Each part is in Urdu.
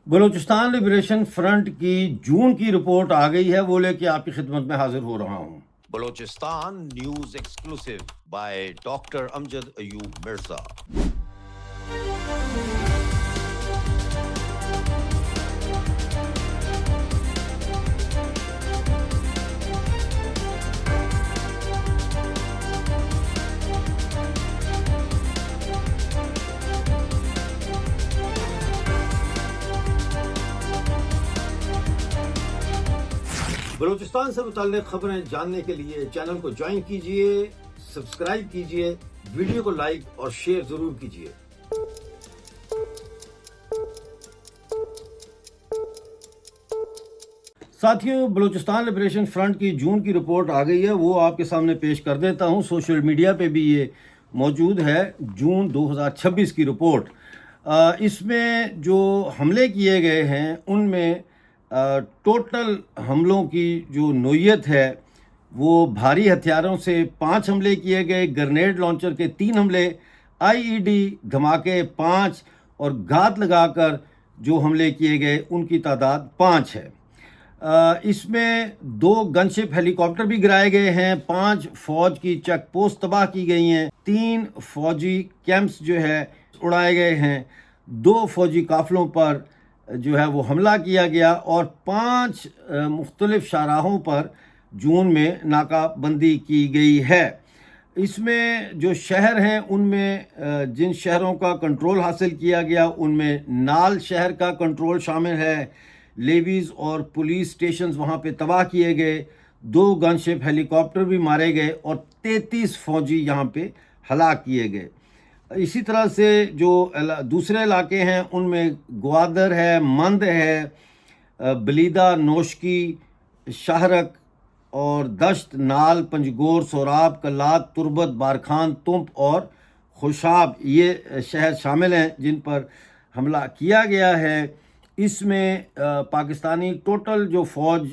بلوچستان لبریشن فرنٹ کی جون کی رپورٹ آ گئی ہے، وہ لے کے آپ کی خدمت میں حاضر ہو رہا ہوں۔ Balochistan news exclusive by doctor Amjad Ayub Mirza. Balochistan سے متعلق خبریں جاننے کے لیے چینل کو جوائن کیجئے، سبسکرائب کیجئے، ویڈیو کو لائک اور شیئر ضرور کیجئے۔ ساتھیوں، بلوچستان لبریشن فرنٹ کی جون کی رپورٹ آ گئی ہے، وہ آپ کے سامنے پیش کر دیتا ہوں۔ سوشل میڈیا پہ بھی یہ موجود ہے، جون 2026 کی رپورٹ۔ اس میں جو حملے کیے گئے ہیں ان میں ٹوٹل حملوں کی جو نوعیت ہے وہ بھاری ہتھیاروں سے 5 حملے کیے گئے، گرنیڈ لانچر کے 3 حملے، IED دھماکے 5 اور گھات لگا کر جو حملے کیے گئے ان کی تعداد 5 ہے۔ اس میں 2 گن شپ ہیلی کاپٹر بھی گرائے گئے ہیں، 5 فوج کی چیک پوسٹ تباہ کی گئی ہیں، 3 فوجی کیمپس جو ہے اڑائے گئے ہیں، 2 فوجی قافلوں پر جو ہے وہ حملہ کیا گیا اور 5 مختلف شاہراہوں پر جون میں ناکہ بندی کی گئی ہے۔ اس میں جو شہر ہیں ان میں جن شہروں کا کنٹرول حاصل کیا گیا ان میں نال شہر کا کنٹرول شامل ہے، لیویز اور پولیس سٹیشنز وہاں پہ تباہ کیے گئے، 2 گن شپ ہیلی کاپٹر بھی مارے گئے اور 33 فوجی یہاں پہ ہلاک کیے گئے۔ اسی طرح سے جو دوسرے علاقے ہیں ان میں گوادر ہے، مند ہے، بلیدہ، نوشکی، شاہرک اور دشت، نال، پنجگور، سوراب، کلات، تربت، بارکھان، تمپ اور خوشاب یہ شہر شامل ہیں جن پر حملہ کیا گیا ہے۔ اس میں پاکستانی ٹوٹل جو فوج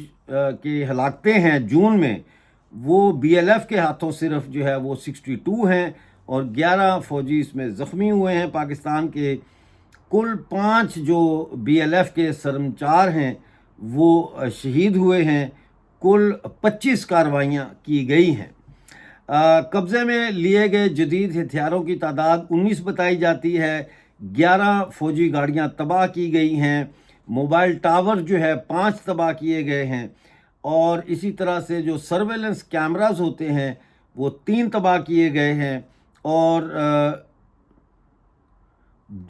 کے ہلاکتیں ہیں جون میں وہ BLF کے ہاتھوں صرف جو ہے وہ 62 ہیں اور 11 فوجی اس میں زخمی ہوئے ہیں پاکستان کے۔ کل 5 جو BLF کے سرمچار ہیں وہ شہید ہوئے ہیں۔ کل 25 کارروائیاں کی گئی ہیں۔ قبضے میں لیے گئے جدید ہتھیاروں کی تعداد 19 بتائی جاتی ہے، 11 فوجی گاڑیاں تباہ کی گئی ہیں، موبائل ٹاور جو ہے 5 تباہ کیے گئے ہیں اور اسی طرح سے جو سرویلنس کیمراز ہوتے ہیں وہ 3 تباہ کیے گئے ہیں اور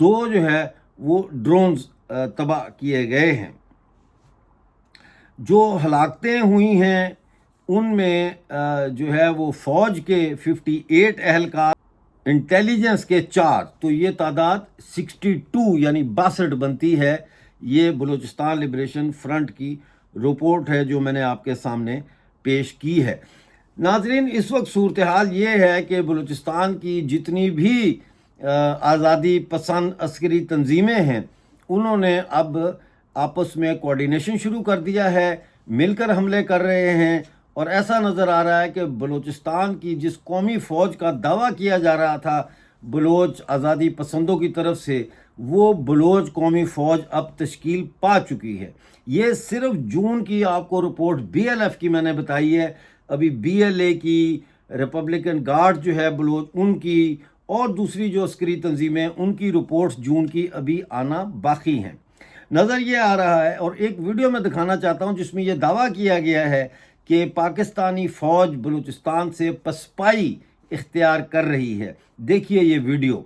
2 جو ہے وہ ڈرونز تباہ کیے گئے ہیں۔ جو ہلاکتیں ہوئی ہیں ان میں جو ہے وہ فوج کے 58 اہلکار، انٹیلیجنس کے 4، تو یہ تعداد 62 یعنی 62 بنتی ہے۔ یہ بلوچستان لبریشن فرنٹ کی رپورٹ ہے جو میں نے آپ کے سامنے پیش کی ہے۔ ناظرین، اس وقت صورتحال یہ ہے کہ بلوچستان کی جتنی بھی آزادی پسند عسکری تنظیمیں ہیں انہوں نے اب آپس میں کوارڈینیشن شروع کر دیا ہے، مل کر حملے کر رہے ہیں اور ایسا نظر آ رہا ہے کہ بلوچستان کی جس قومی فوج کا دعویٰ کیا جا رہا تھا بلوچ آزادی پسندوں کی طرف سے، وہ بلوچ قومی فوج اب تشکیل پا چکی ہے۔ یہ صرف جون کی آپ کو رپورٹ BLF کی میں نے بتائی ہے، ابھی BLA کی، ریپبلکن گارڈ جو ہے بلوچ ان کی اور دوسری جو عسکری تنظیمیں ان کی رپورٹس جون کی ابھی آنا باقی ہیں۔ نظر یہ آ رہا ہے اور ایک ویڈیو میں دکھانا چاہتا ہوں جس میں یہ دعویٰ کیا گیا ہے کہ پاکستانی فوج بلوچستان سے پسپائی اختیار کر رہی ہے۔ دیکھیے یہ ویڈیو۔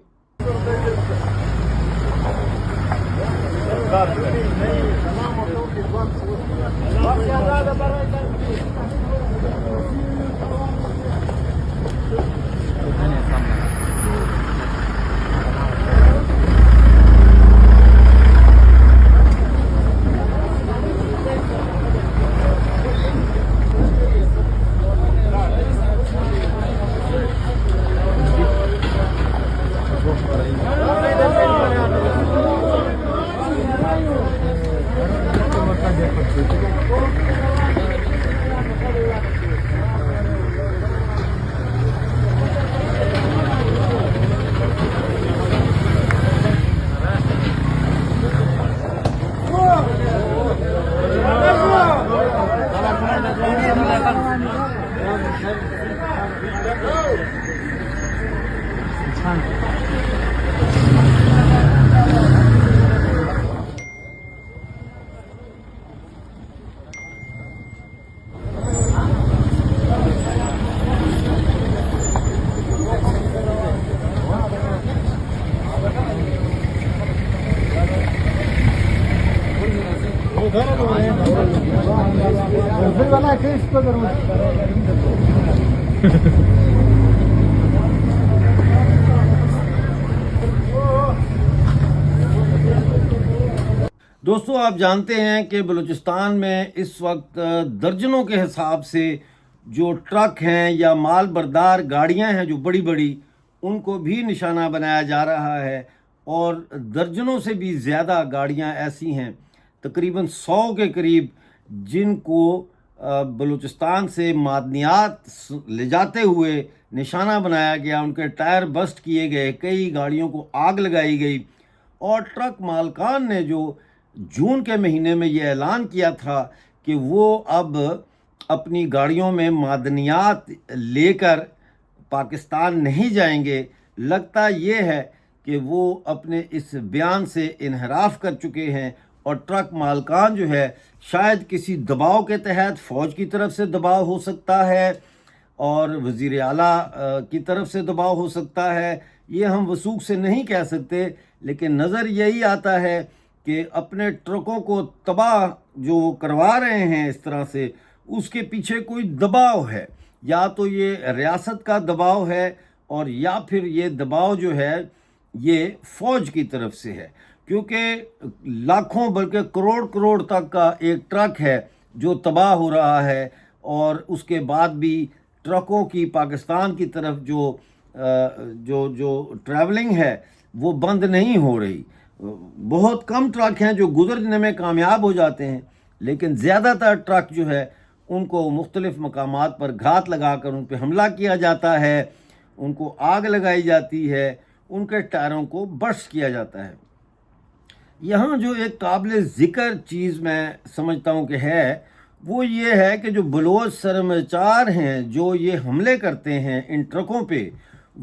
دوستو آپ جانتے ہیں کہ بلوچستان میں اس وقت درجنوں کے حساب سے جو ٹرک ہیں یا مال بردار گاڑیاں ہیں جو بڑی بڑی، ان کو بھی نشانہ بنایا جا رہا ہے، اور درجنوں سے بھی زیادہ گاڑیاں ایسی ہیں، تقریباً 100 کے قریب، جن کو بلوچستان سے معدنیات لے جاتے ہوئے نشانہ بنایا گیا، ان کے ٹائر بسٹ کیے گئے، کئی گاڑیوں کو آگ لگائی گئی، اور ٹرک مالکان نے جو جون کے مہینے میں یہ اعلان کیا تھا کہ وہ اب اپنی گاڑیوں میں معدنیات لے کر پاکستان نہیں جائیں گے، لگتا یہ ہے کہ وہ اپنے اس بیان سے انحراف کر چکے ہیں، اور ٹرک مالکان جو ہے شاید کسی دباؤ کے تحت، فوج کی طرف سے دباؤ ہو سکتا ہے اور وزیر اعلیٰ کی طرف سے دباؤ ہو سکتا ہے، یہ ہم وثوق سے نہیں کہہ سکتے، لیکن نظر یہی آتا ہے کہ اپنے ٹرکوں کو تباہ جو وہ کروا رہے ہیں اس طرح سے، اس کے پیچھے کوئی دباؤ ہے، یا تو یہ ریاست کا دباؤ ہے، اور یا پھر یہ دباؤ جو ہے یہ فوج کی طرف سے ہے، کیونکہ لاکھوں بلکہ کروڑ تک کا ایک ٹرک ہے جو تباہ ہو رہا ہے، اور اس کے بعد بھی ٹرکوں کی پاکستان کی طرف جو ٹریولنگ ہے وہ بند نہیں ہو رہی۔ بہت کم ٹرک ہیں جو گزرنے میں کامیاب ہو جاتے ہیں، لیکن زیادہ تر ٹرک جو ہے ان کو مختلف مقامات پر گھات لگا کر ان پہ حملہ کیا جاتا ہے، ان کو آگ لگائی جاتی ہے، ان کے ٹائروں کو برسٹ کیا جاتا ہے۔ یہاں جو ایک قابل ذکر چیز میں سمجھتا ہوں کہ ہے، وہ یہ ہے کہ جو بلوچ سرمایہ ہیں جو یہ حملے کرتے ہیں ان ٹرکوں پہ،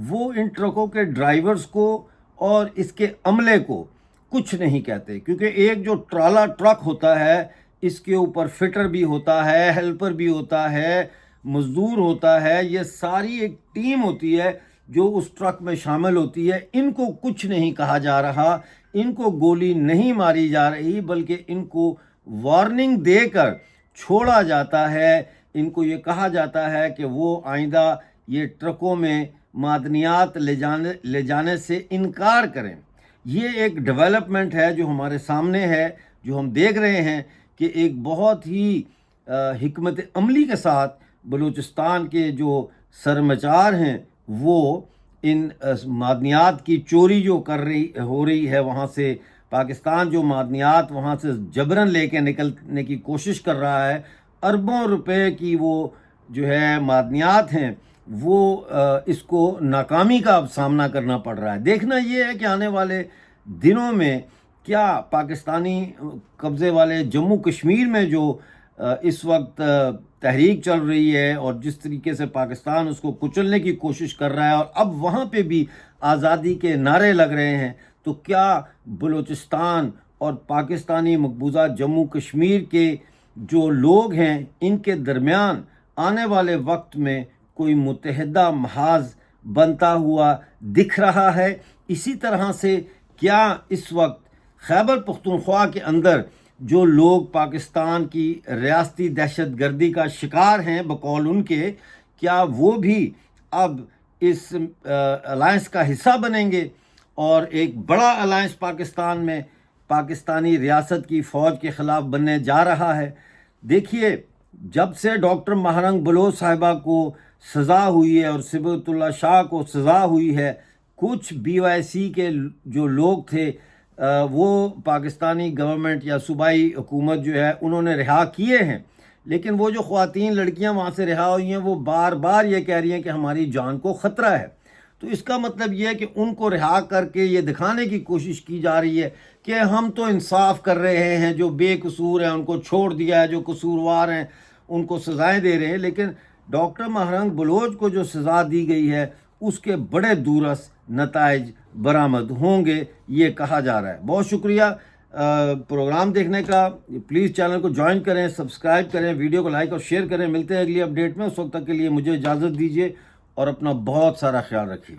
وہ ان ٹرکوں کے ڈرائیورز کو اور اس کے عملے کو کچھ نہیں کہتے، کیونکہ ایک جو ٹرالا ٹرک ہوتا ہے اس کے اوپر فٹر بھی ہوتا ہے، ہیلپر بھی ہوتا ہے، مزدور ہوتا ہے، یہ ساری ایک ٹیم ہوتی ہے جو اس ٹرک میں شامل ہوتی ہے۔ ان کو کچھ نہیں کہا جا رہا، ان کو گولی نہیں ماری جا رہی، بلکہ ان کو وارننگ دے کر چھوڑا جاتا ہے، ان کو یہ کہا جاتا ہے کہ وہ آئندہ یہ ٹرکوں میں معدنیات لے جانے سے انکار کریں۔ یہ ایک ڈیولپمنٹ ہے جو ہمارے سامنے ہے، جو ہم دیکھ رہے ہیں کہ ایک بہت ہی حکمت عملی کے ساتھ بلوچستان کے جو سرمایہ ہیں وہ ان معدنیات کی چوری جو ہو رہی ہے، وہاں سے پاکستان جو معدنیات وہاں سے جبراً لے کے نکلنے کی کوشش کر رہا ہے، اربوں روپے کی وہ جو ہے معدنیات ہیں، وہ اس کو ناکامی کا اب سامنا کرنا پڑ رہا ہے۔ دیکھنا یہ ہے کہ آنے والے دنوں میں کیا پاکستانی قبضے والے جموں کشمیر میں جو اس وقت تحریک چل رہی ہے، اور جس طریقے سے پاکستان اس کو کچلنے کی کوشش کر رہا ہے، اور اب وہاں پہ بھی آزادی کے نعرے لگ رہے ہیں، تو کیا بلوچستان اور پاکستانی مقبوضہ جموں کشمیر کے جو لوگ ہیں ان کے درمیان آنے والے وقت میں کوئی متحدہ محاذ بنتا ہوا دکھ رہا ہے؟ اسی طرح سے کیا اس وقت خیبر پختونخوا کے اندر جو لوگ پاکستان کی ریاستی دہشت گردی کا شکار ہیں بقول ان کے، کیا وہ بھی اب اس الائنس کا حصہ بنیں گے، اور ایک بڑا الائنس پاکستان میں پاکستانی ریاست کی فوج کے خلاف بننے جا رہا ہے؟ دیکھیے، جب سے ڈاکٹر مہرنگ بلوچ صاحبہ کو سزا ہوئی ہے اور صبغت اللہ شاہ کو سزا ہوئی ہے، کچھ BYC کے جو لوگ تھے وہ پاکستانی گورنمنٹ یا صوبائی حکومت جو ہے انہوں نے رہا کیے ہیں، لیکن وہ جو خواتین لڑکیاں وہاں سے رہا ہوئی ہیں وہ بار بار یہ کہہ رہی ہیں کہ ہماری جان کو خطرہ ہے۔ تو اس کا مطلب یہ ہے کہ ان کو رہا کر کے یہ دکھانے کی کوشش کی جا رہی ہے کہ ہم تو انصاف کر رہے ہیں، جو بے قصور ہیں ان کو چھوڑ دیا ہے، جو قصوروار ہیں ان کو سزائیں دے رہے ہیں، لیکن ڈاکٹر مہرنگ بلوچ کو جو سزا دی گئی ہے اس کے بڑے دورس نتائج برآمد ہوں گے، یہ کہا جا رہا ہے۔ بہت شکریہ پروگرام دیکھنے کا۔ پلیز چینل کو جوائن کریں، سبسکرائب کریں، ویڈیو کو لائک اور شیئر کریں۔ ملتے ہیں اگلی اپڈیٹ میں، اس وقت تک کے لیے مجھے اجازت دیجیے اور اپنا بہت سارا خیال رکھیے۔